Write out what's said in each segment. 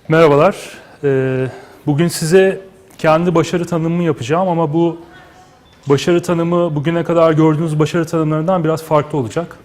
Merhabalar. Bugün size kendi başarı tanımımı yapacağım ama bu başarı tanımı bugüne kadar gördüğünüz başarı tanımlarından biraz farklı olacak.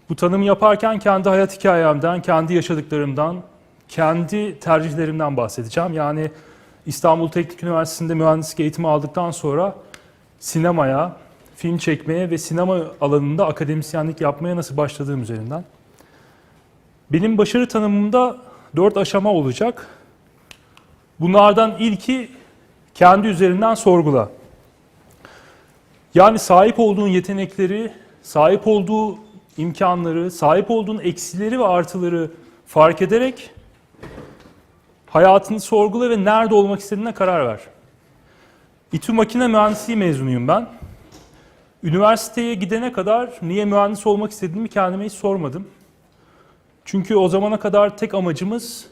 Bu tanımı yaparken kendi hayat hikayemden, kendi yaşadıklarımdan, kendi tercihlerimden bahsedeceğim. Yani İstanbul Teknik Üniversitesi'nde mühendislik eğitimi aldıktan sonra sinemaya, film çekmeye ve sinema alanında akademisyenlik yapmaya nasıl başladığım üzerinden. Benim başarı tanımımda 4 aşama olacak. Bunlardan ilki kendi üzerinden sorgula. Yani sahip olduğun yetenekleri, sahip olduğu imkanları, sahip olduğun eksileri ve artıları fark ederek hayatını sorgula ve nerede olmak istediğine karar ver. İTÜ Makine Mühendisliği mezunuyum ben. Üniversiteye gidene kadar niye mühendis olmak istediğimi kendime hiç sormadım. Çünkü o zamana kadar tek amacımız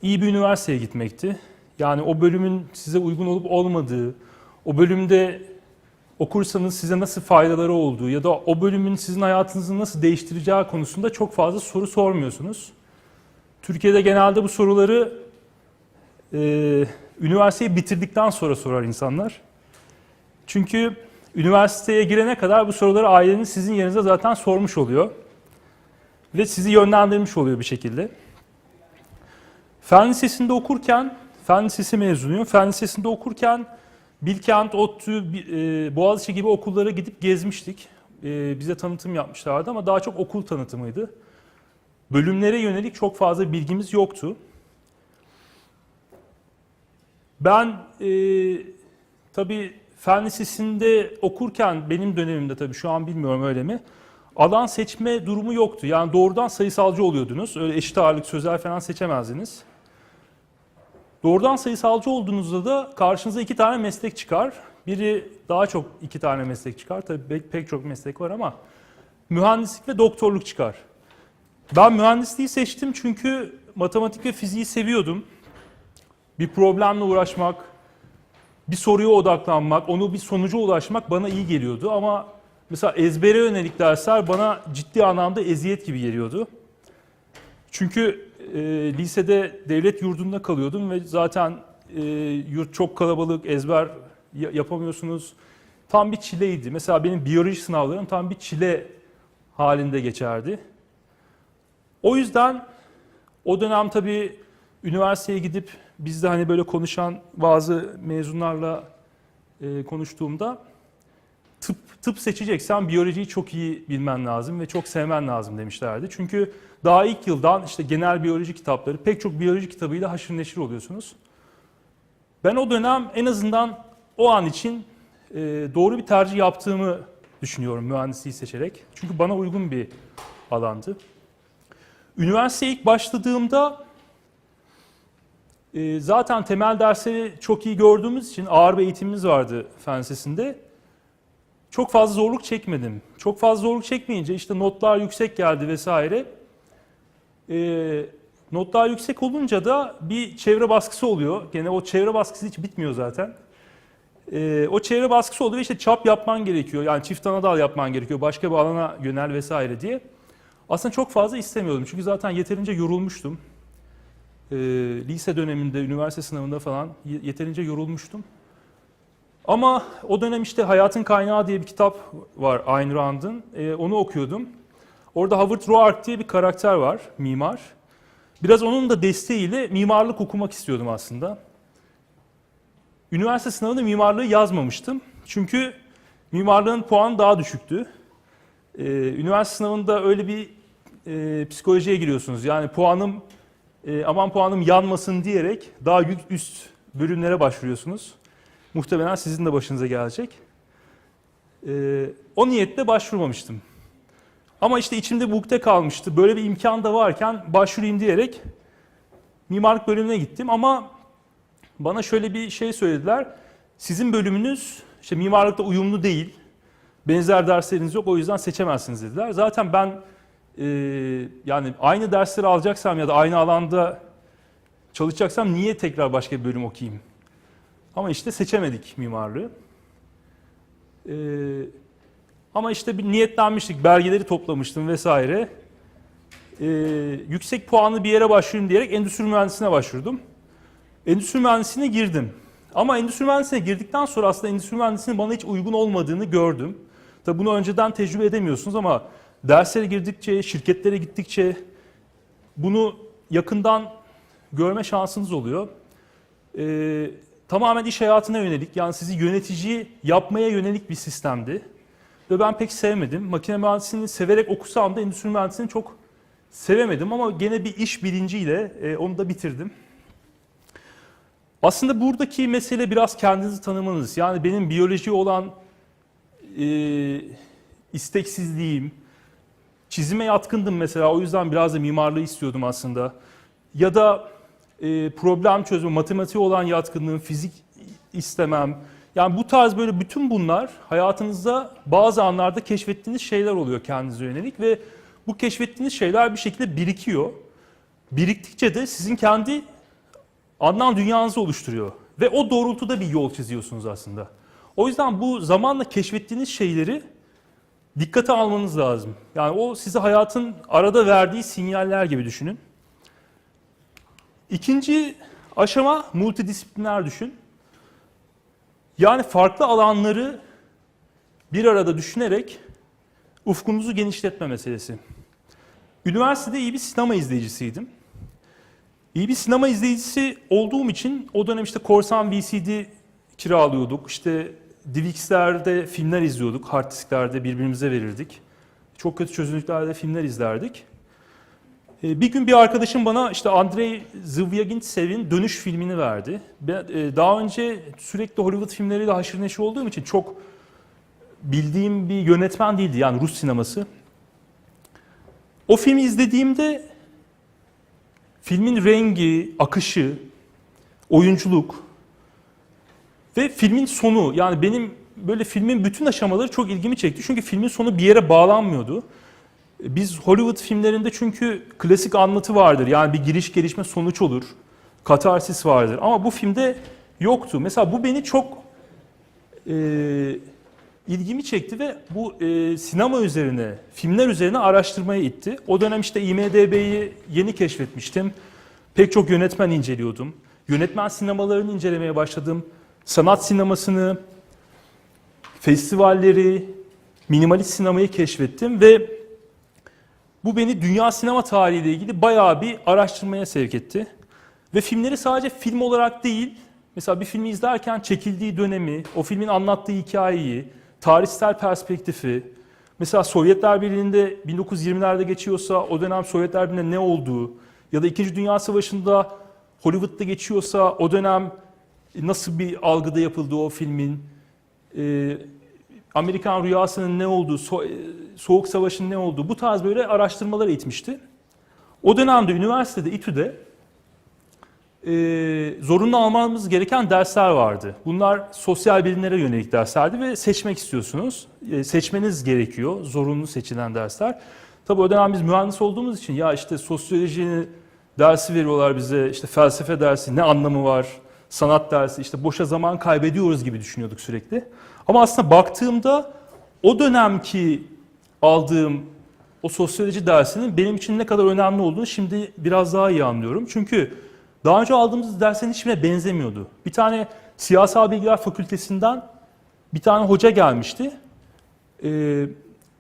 iyi bir üniversiteye gitmekti. Yani o bölümün size uygun olup olmadığı, o bölümde okursanız size nasıl faydaları olduğu ya da o bölümün sizin hayatınızı nasıl değiştireceği konusunda çok fazla soru sormuyorsunuz. Türkiye'de genelde bu soruları üniversiteyi bitirdikten sonra sorar insanlar. Çünkü üniversiteye girene kadar bu soruları aileniz sizin yerinize zaten sormuş oluyor. Ve sizi yönlendirmiş oluyor bir şekilde. Fen Lisesi'nde okurken, Fen Lisesi mezunuyum. Fen Lisesi'nde okurken Bilkent, ODTÜ, Boğaziçi gibi okullara gidip gezmiştik. Bize tanıtım yapmışlardı ama daha çok okul tanıtımıydı. Bölümlere yönelik çok fazla bilgimiz yoktu. Ben tabii Fen Lisesi'nde okurken benim dönemimde tabii şu an bilmiyorum öyle mi? Alan seçme durumu yoktu. Yani doğrudan sayısalcı oluyordunuz. Öyle eşit ağırlık, sözel falan seçemezdiniz. Doğrudan sayısalcı olduğunuzda da karşınıza 2 tane meslek çıkar. Biri daha çok 2 tane meslek çıkar. Tabii pek çok meslek var ama mühendislik ve doktorluk çıkar. Ben mühendisliği seçtim çünkü matematik ve fiziği seviyordum. Bir problemle uğraşmak, bir soruya odaklanmak, onu bir sonuca ulaşmak bana iyi geliyordu ama mesela ezbere yönelik dersler bana ciddi anlamda eziyet gibi geliyordu. Çünkü lisede devlet yurdunda kalıyordum ve zaten yurt çok kalabalık, ezber yapamıyorsunuz. Tam bir çileydi. Mesela benim biyoloji sınavlarım tam bir çile halinde geçerdi. O yüzden o dönem tabii üniversiteye gidip bizde hani böyle konuşan bazı mezunlarla konuştuğumda tıp seçeceksen biyolojiyi çok iyi bilmen lazım ve çok sevmen lazım demişlerdi. Çünkü daha ilk yıldan işte genel biyoloji kitapları, pek çok biyoloji kitabıyla haşır neşir oluyorsunuz. Ben o dönem en azından o an için doğru bir tercih yaptığımı düşünüyorum mühendisliği seçerek. Çünkü bana uygun bir alandı. Üniversiteye ilk başladığımda zaten temel dersleri çok iyi gördüğümüz için ağır bir eğitimimiz vardı Fen Lisesi'nde. Çok fazla zorluk çekmedim. Çok fazla zorluk çekmeyince işte notlar yüksek geldi vesaire. Notlar yüksek olunca da bir çevre baskısı oluyor. Gene o çevre baskısı hiç bitmiyor zaten. O çevre baskısı oluyor işte çap yapman gerekiyor. Yani çift ana dal yapman gerekiyor. Başka bir alana yönel vesaire diye. Aslında çok fazla istemiyordum. Çünkü zaten yeterince yorulmuştum. Lise döneminde, üniversite sınavında falan yeterince yorulmuştum. Ama o dönem işte Hayatın Kaynağı diye bir kitap var Ayn Rand'ın. Onu okuyordum. Orada Howard Roark diye bir karakter var, mimar. Biraz onun da desteğiyle mimarlık okumak istiyordum aslında. Üniversite sınavında mimarlığı yazmamıştım. Çünkü mimarlığın puanı daha düşüktü. Üniversite sınavında öyle bir psikolojiye giriyorsunuz. Yani aman puanım yanmasın diyerek daha üst bölümlere başvuruyorsunuz. Muhtemelen sizin de başınıza gelecek. O niyetle başvurmamıştım. Ama işte içimde bu ukde kalmıştı. Böyle bir imkan da varken başvurayım diyerek mimarlık bölümüne gittim. Ama bana şöyle bir şey söylediler. Sizin bölümünüz işte mimarlıkta uyumlu değil. Benzer dersleriniz yok o yüzden seçemezsiniz dediler. Zaten ben yani aynı dersleri alacaksam ya da aynı alanda çalışacaksam niye tekrar başka bir bölüm okuyayım? Ama işte seçemedik mimarlığı. Ama işte bir niyetlenmiştik, belgeleri toplamıştım vesaire. yüksek puanlı bir yere başvurayım diyerek endüstri mühendisliğine başvurdum. Endüstri mühendisliğine girdim. Ama endüstri mühendisliğine girdikten sonra aslında endüstri mühendisliğinin bana hiç uygun olmadığını gördüm. Tabii bunu önceden tecrübe edemiyorsunuz ama derslere girdikçe, şirketlere gittikçe bunu yakından görme şansınız oluyor. Tamamen iş hayatına yönelik, yani sizi yönetici yapmaya yönelik bir sistemdi. Ve ben pek sevmedim. Makine mühendisliğini severek okusam da endüstri mühendisliğini çok sevemedim ama gene bir iş bilinciyle onu da bitirdim. Aslında buradaki mesele biraz kendinizi tanımanız. Yani benim biyoloji olan isteksizliğim, çizime yatkındım mesela, o yüzden biraz da mimarlığı istiyordum aslında. Ya da problem çözme, matematiğe olan yatkınlığım, fizik istemem. Yani bu tarz böyle bütün bunlar hayatınızda bazı anlarda keşfettiğiniz şeyler oluyor kendinize yönelik ve bu keşfettiğiniz şeyler bir şekilde birikiyor. Biriktikçe de sizin kendi anlam dünyanızı oluşturuyor ve o doğrultuda bir yol çiziyorsunuz aslında. O yüzden bu zamanla keşfettiğiniz şeyleri dikkate almanız lazım. Yani o size hayatın arada verdiği sinyaller gibi düşünün. İkinci aşama multidisipliner düşün. Yani farklı alanları bir arada düşünerek ufkunuzu genişletme meselesi. Üniversitede iyi bir sinema izleyicisiydim. İyi bir sinema izleyicisi olduğum için o dönem işte korsan VCD kiralıyorduk. İşte DivX'lerde filmler izliyorduk. Hard disklerde birbirimize verirdik. Çok kötü çözünürlüklerde filmler izlerdik. Bir gün bir arkadaşım bana işte Andrei Zvyagint'sev'in Dönüş filmini verdi. Daha önce sürekli Hollywood filmleriyle haşır neşir olduğum için çok bildiğim bir yönetmen değildi, yani Rus sineması. O filmi izlediğimde filmin rengi, akışı, oyunculuk ve filmin sonu, yani benim böyle filmin bütün aşamaları çok ilgimi çekti. Çünkü filmin sonu bir yere bağlanmıyordu. Biz Hollywood filmlerinde çünkü klasik anlatı vardır. Yani bir giriş gelişme sonuç olur. Katarsis vardır. Ama bu filmde yoktu. Mesela bu beni çok ilgimi çekti ve bu sinema üzerine, filmler üzerine araştırmaya itti. O dönem işte IMDb'yi yeni keşfetmiştim. Pek çok yönetmen inceliyordum. Yönetmen sinemalarını incelemeye başladım. Sanat sinemasını, festivalleri, minimalist sinemayı keşfettim ve bu beni dünya sinema tarihiyle ilgili bayağı bir araştırmaya sevk etti. Ve filmleri sadece film olarak değil, mesela bir filmi izlerken çekildiği dönemi, o filmin anlattığı hikayeyi, tarihsel perspektifi, mesela Sovyetler Birliği'nde 1920'lerde geçiyorsa o dönem Sovyetler Birliği'nde ne olduğu ya da İkinci Dünya Savaşı'nda Hollywood'da geçiyorsa o dönem nasıl bir algıda yapıldığı o filmin, Amerikan rüyasının ne olduğu, Soğuk Savaş'ın ne olduğu, bu tarz böyle araştırmalara itmişti. O dönemde üniversitede, İTÜ'de zorunlu almamız gereken dersler vardı. Bunlar sosyal bilimlere yönelik derslerdi ve seçmek istiyorsunuz. Seçmeniz gerekiyor, zorunlu seçilen dersler. Tabii o dönem biz mühendis olduğumuz için ya işte sosyoloji dersi veriyorlar bize, işte felsefe dersi ne anlamı var, sanat dersi, işte boşa zaman kaybediyoruz gibi düşünüyorduk sürekli. Ama aslında baktığımda o dönemki aldığım o sosyoloji dersinin benim için ne kadar önemli olduğunu şimdi biraz daha iyi anlıyorum. Çünkü daha önce aldığımız derslerin hiçbirine benzemiyordu. Bir tane Siyasal Bilgiler Fakültesinden bir tane hoca gelmişti.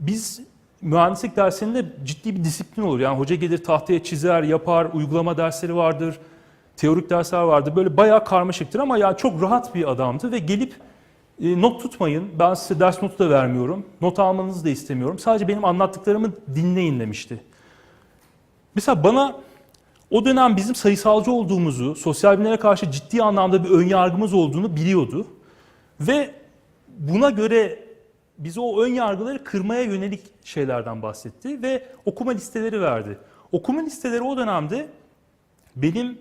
Biz mühendislik derslerinde ciddi bir disiplin olur. Yani hoca gelir tahtaya çizer, yapar, uygulama dersleri vardır, teorik dersler vardır. Böyle bayağı karmaşıktır ama yani çok rahat bir adamdı ve gelip not tutmayın, ben size ders notu da vermiyorum, not almanızı da istemiyorum. Sadece benim anlattıklarımı dinleyin demişti. Mesela bana o dönem bizim sayısalcı olduğumuzu, sosyal bilimlere karşı ciddi anlamda bir önyargımız olduğunu biliyordu. Ve buna göre bize o önyargıları kırmaya yönelik şeylerden bahsetti ve okuma listeleri verdi. Okuma listeleri o dönemde benim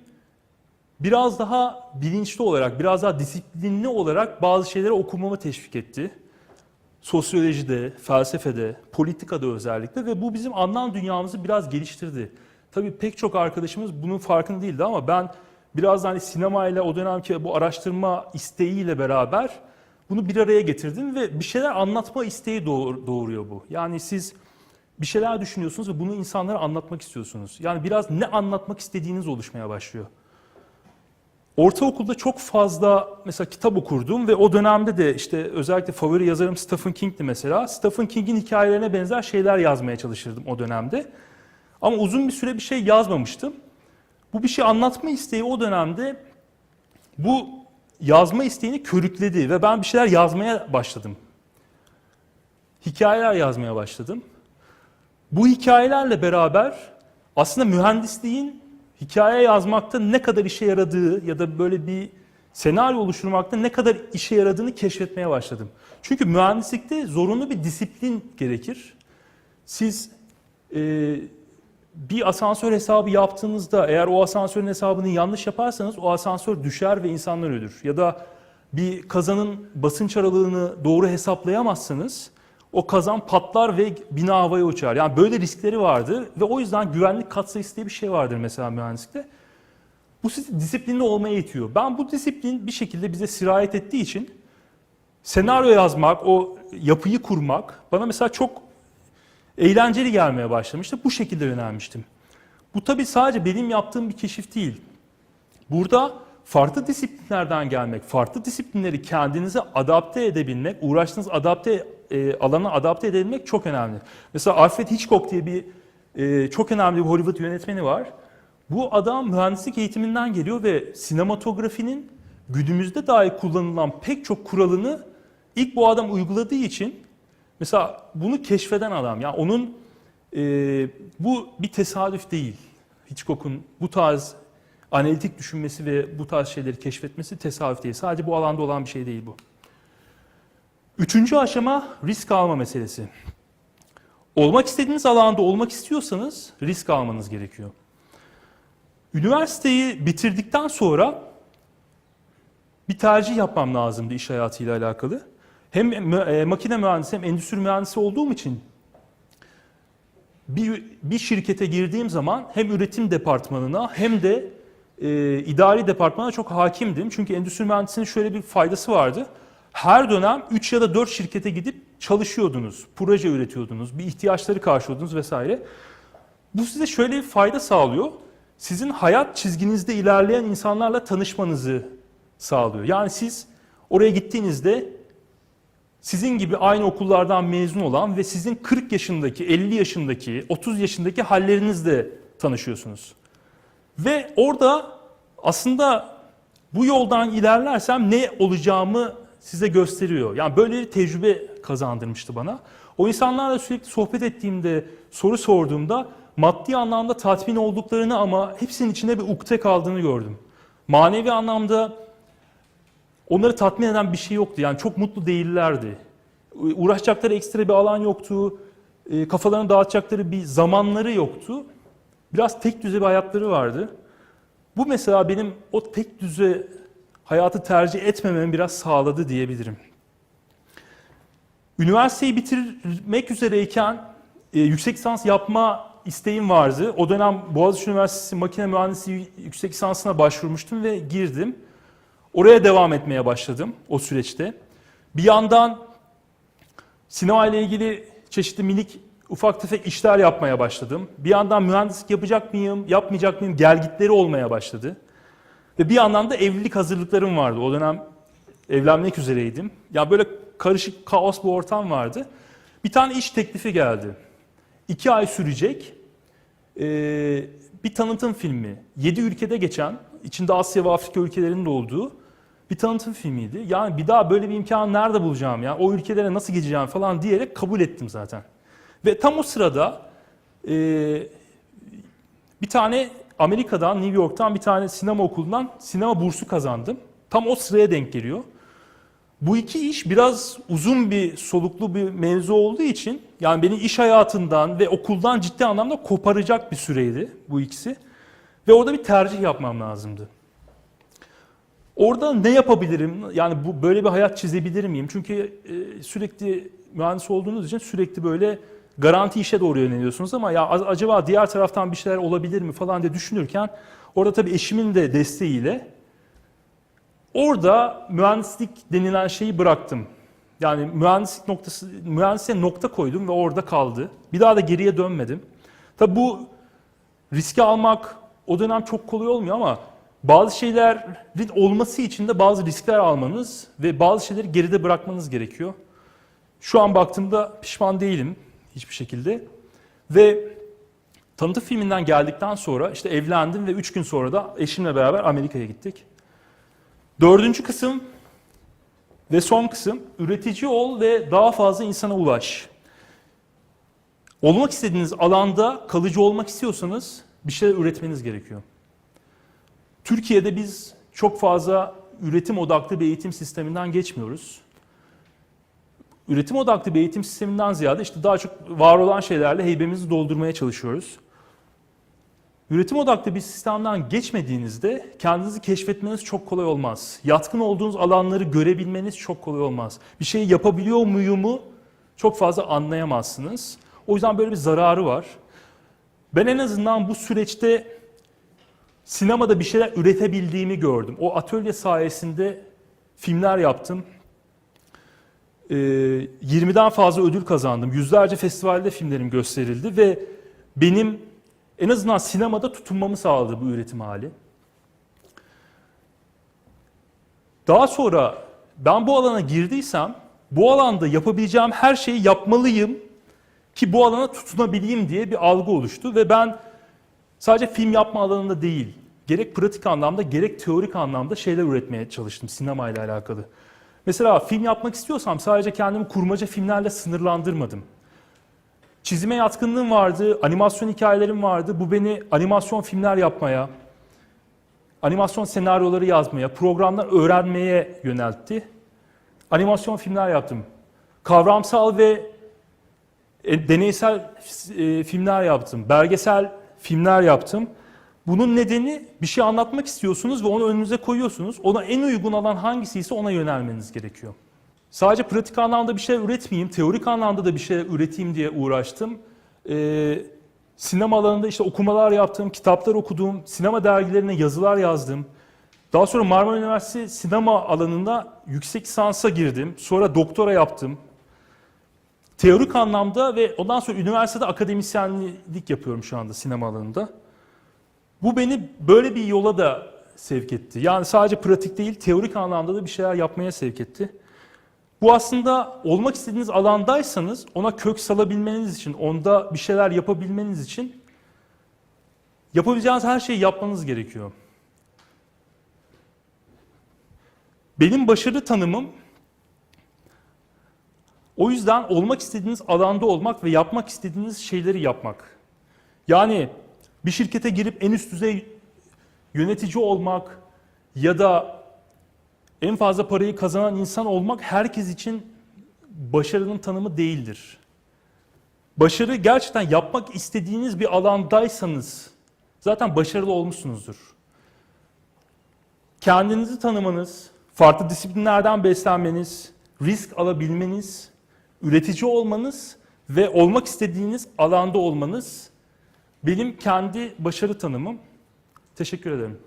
biraz daha bilinçli olarak, biraz daha disiplinli olarak bazı şeyleri okumamı teşvik etti. Sosyolojide, felsefede, politikada özellikle ve bu bizim anlam dünyamızı biraz geliştirdi. Tabii pek çok arkadaşımız bunun farkında değildi ama ben biraz hani sinemayla o dönemki bu araştırma isteğiyle beraber bunu bir araya getirdim ve bir şeyler anlatma isteği doğuruyor bu. Yani siz bir şeyler düşünüyorsunuz ve bunu insanlara anlatmak istiyorsunuz. Yani biraz ne anlatmak istediğiniz oluşmaya başlıyor. Ortaokulda çok fazla mesela kitap okurdum ve o dönemde de işte özellikle favori yazarım Stephen King'ti mesela. Stephen King'in hikayelerine benzer şeyler yazmaya çalışırdım o dönemde. Ama uzun bir süre bir şey yazmamıştım. Bu bir şey anlatma isteği o dönemde bu yazma isteğini körükledi ve ben bir şeyler yazmaya başladım. Hikayeler yazmaya başladım. Bu hikayelerle beraber aslında mühendisliğin hikaye yazmakta ne kadar işe yaradığı ya da böyle bir senaryo oluşturmakta ne kadar işe yaradığını keşfetmeye başladım. Çünkü mühendislikte zorunlu bir disiplin gerekir. Siz bir asansör hesabı yaptığınızda eğer o asansörün hesabını yanlış yaparsanız o asansör düşer ve insanlar ölür. Ya da bir kazanın basınç aralığını doğru hesaplayamazsanız o kazan patlar ve bina havaya uçar. Yani böyle riskleri vardı ve o yüzden güvenlik katsayısı diye bir şey vardır mesela mühendislikte. Bu sizi disiplinli olmaya itiyor. Ben bu disiplin bir şekilde bize sirayet ettiği için senaryo yazmak, o yapıyı kurmak bana mesela çok eğlenceli gelmeye başlamıştı. Bu şekilde yönelmiştim. Bu tabii sadece benim yaptığım bir keşif değil. Burada farklı disiplinlerden gelmek, farklı disiplinleri kendinize adapte edebilmek, uğraştığınız alana adapte edebilmek çok önemli. Mesela Alfred Hitchcock diye bir çok önemli bir Hollywood yönetmeni var. Bu adam mühendislik eğitiminden geliyor ve sinematografinin günümüzde dahi kullanılan pek çok kuralını ilk bu adam uyguladığı için mesela bunu keşfeden adam. Yani onun bu bir tesadüf değil. Hitchcock'un bu tarz analitik düşünmesi ve bu tarz şeyleri keşfetmesi tesadüf değil. Sadece bu alanda olan bir şey değil bu. Üçüncü aşama risk alma meselesi. Olmak istediğiniz alanda olmak istiyorsanız risk almanız gerekiyor. Üniversiteyi bitirdikten sonra bir tercih yapmam lazımdı iş hayatıyla alakalı. Hem makine mühendisi hem endüstri mühendisi olduğum için bir şirkete girdiğim zaman hem üretim departmanına hem de idari departmana çok hakimdim. Çünkü endüstri mühendisinin şöyle bir faydası vardı. Her dönem 3 ya da 4 şirkete gidip çalışıyordunuz, proje üretiyordunuz, bir ihtiyaçları karşılıyordunuz vesaire. Bu size şöyle bir fayda sağlıyor. Sizin hayat çizginizde ilerleyen insanlarla tanışmanızı sağlıyor. Yani siz oraya gittiğinizde sizin gibi aynı okullardan mezun olan ve sizin 40 yaşındaki, 50 yaşındaki, 30 yaşındaki hallerinizle tanışıyorsunuz. Ve orada aslında bu yoldan ilerlersem ne olacağımı size gösteriyor. Yani böyle bir tecrübe kazandırmıştı bana. O insanlarla sürekli sohbet ettiğimde, soru sorduğumda maddi anlamda tatmin olduklarını ama hepsinin içinde bir ukde kaldığını gördüm. Manevi anlamda onları tatmin eden bir şey yoktu. Yani çok mutlu değillerdi. Uğraşacakları ekstra bir alan yoktu. Kafalarını dağıtacakları bir zamanları yoktu. Biraz tek düze bir hayatları vardı. Bu mesela benim o tek düze hayatı tercih etmememi biraz sağladı diyebilirim. Üniversiteyi bitirmek üzereyken yüksek lisans yapma isteğim vardı. O dönem Boğaziçi Üniversitesi Makine Mühendisliği yüksek lisansına başvurmuştum ve girdim. Oraya devam etmeye başladım o süreçte. Bir yandan sinema ile ilgili çeşitli minik ufak tefek işler yapmaya başladım. Bir yandan mühendislik yapacak mıyım, yapmayacak mıyım gelgitleri olmaya başladı. Ve bir yandan da evlilik hazırlıklarım vardı. O dönem evlenmek üzereydim. Yani böyle karışık, kaos bir ortam vardı. Bir tane iş teklifi geldi. 2 ay sürecek bir tanıtım filmi. 7 ülkede geçen, içinde Asya ve Afrika ülkelerinin de olduğu bir tanıtım filmiydi. Yani bir daha böyle bir imkanı nerede bulacağım ya? O ülkelere nasıl gideceğim falan diyerek kabul ettim zaten. Ve tam o sırada bir tane Amerika'dan, New York'tan bir tane sinema okulundan sinema bursu kazandım. Tam o sıraya denk geliyor. Bu iki iş biraz uzun bir soluklu bir mevzu olduğu için yani beni iş hayatından ve okuldan ciddi anlamda koparacak bir süreydi bu ikisi. Ve orada bir tercih yapmam lazımdı. Orada ne yapabilirim? Yani bu böyle bir hayat çizebilir miyim? Çünkü sürekli mühendis olduğunuz için sürekli böyle garanti işe doğru yöneliyorsunuz ama ya acaba diğer taraftan bir şeyler olabilir mi falan diye düşünürken orada tabii eşimin de desteğiyle orada mühendislik denilen şeyi bıraktım. Yani mühendisliğe nokta koydum ve orada kaldı. Bir daha da geriye dönmedim. Tabii bu riski almak o dönem çok kolay olmuyor ama bazı şeylerin olması için de bazı riskler almanız ve bazı şeyleri geride bırakmanız gerekiyor. Şu an baktığımda pişman değilim hiçbir şekilde. Ve tanıtım filminden geldikten sonra işte evlendim ve 3 gün sonra da eşimle beraber Amerika'ya gittik. 4. kısım ve son kısım, üretici ol ve daha fazla insana ulaş. Olmak istediğiniz alanda kalıcı olmak istiyorsanız bir şeyler üretmeniz gerekiyor. Türkiye'de biz çok fazla üretim odaklı bir eğitim sisteminden geçmiyoruz. Üretim odaklı bir eğitim sisteminden ziyade işte daha çok var olan şeylerle heybemizi doldurmaya çalışıyoruz. Üretim odaklı bir sistemden geçmediğinizde kendinizi keşfetmeniz çok kolay olmaz. Yatkın olduğunuz alanları görebilmeniz çok kolay olmaz. Bir şeyi yapabiliyor muyumu çok fazla anlayamazsınız. O yüzden böyle bir zararı var. Ben en azından bu süreçte sinemada bir şeyler üretebildiğimi gördüm. O atölye sayesinde filmler yaptım. 20'den fazla ödül kazandım. Yüzlerce festivalde filmlerim gösterildi ve benim en azından sinemada tutunmamı sağladı bu üretim hali. Daha sonra ben bu alana girdiysem, bu alanda yapabileceğim her şeyi yapmalıyım ki bu alana tutunabileyim diye bir algı oluştu ve ben sadece film yapma alanında değil, gerek pratik anlamda gerek teorik anlamda şeyler üretmeye çalıştım sinema ile alakalı. Mesela film yapmak istiyorsam sadece kendimi kurmaca filmlerle sınırlandırmadım. Çizime yatkınlığım vardı, animasyon hikayelerim vardı. Bu beni animasyon filmler yapmaya, animasyon senaryoları yazmaya, programlar öğrenmeye yöneltti. Animasyon filmler yaptım. Kavramsal ve deneysel filmler yaptım. Belgesel filmler yaptım. Bunun nedeni bir şey anlatmak istiyorsunuz ve onu önünüze koyuyorsunuz. Ona en uygun alan hangisiyse ona yönelmeniz gerekiyor. Sadece pratik anlamda bir şey üretmeyeyim, teorik anlamda da bir şey üreteyim diye uğraştım. Sinema alanında işte okumalar yaptım, kitaplar okudum, sinema dergilerine yazılar yazdım. Daha sonra Marmara Üniversitesi sinema alanında yüksek lisansa girdim. Sonra doktora yaptım. Teorik anlamda ve ondan sonra üniversitede akademisyenlik yapıyorum şu anda sinema alanında. Bu beni böyle bir yola da sevk etti. Yani sadece pratik değil, teorik anlamda da bir şeyler yapmaya sevk etti. Bu aslında olmak istediğiniz alandaysanız ona kök salabilmeniz için, onda bir şeyler yapabilmeniz için yapabileceğiniz her şeyi yapmanız gerekiyor. Benim başarı tanımım o yüzden olmak istediğiniz alanda olmak ve yapmak istediğiniz şeyleri yapmak. Yani bir şirkete girip en üst düzey yönetici olmak ya da en fazla parayı kazanan insan olmak herkes için başarının tanımı değildir. Başarı gerçekten yapmak istediğiniz bir alandaysanız zaten başarılı olmuşsunuzdur. Kendinizi tanımanız, farklı disiplinlerden beslenmeniz, risk alabilmeniz, üretici olmanız ve olmak istediğiniz alanda olmanız benim kendi başarı tanımım. Teşekkür ederim.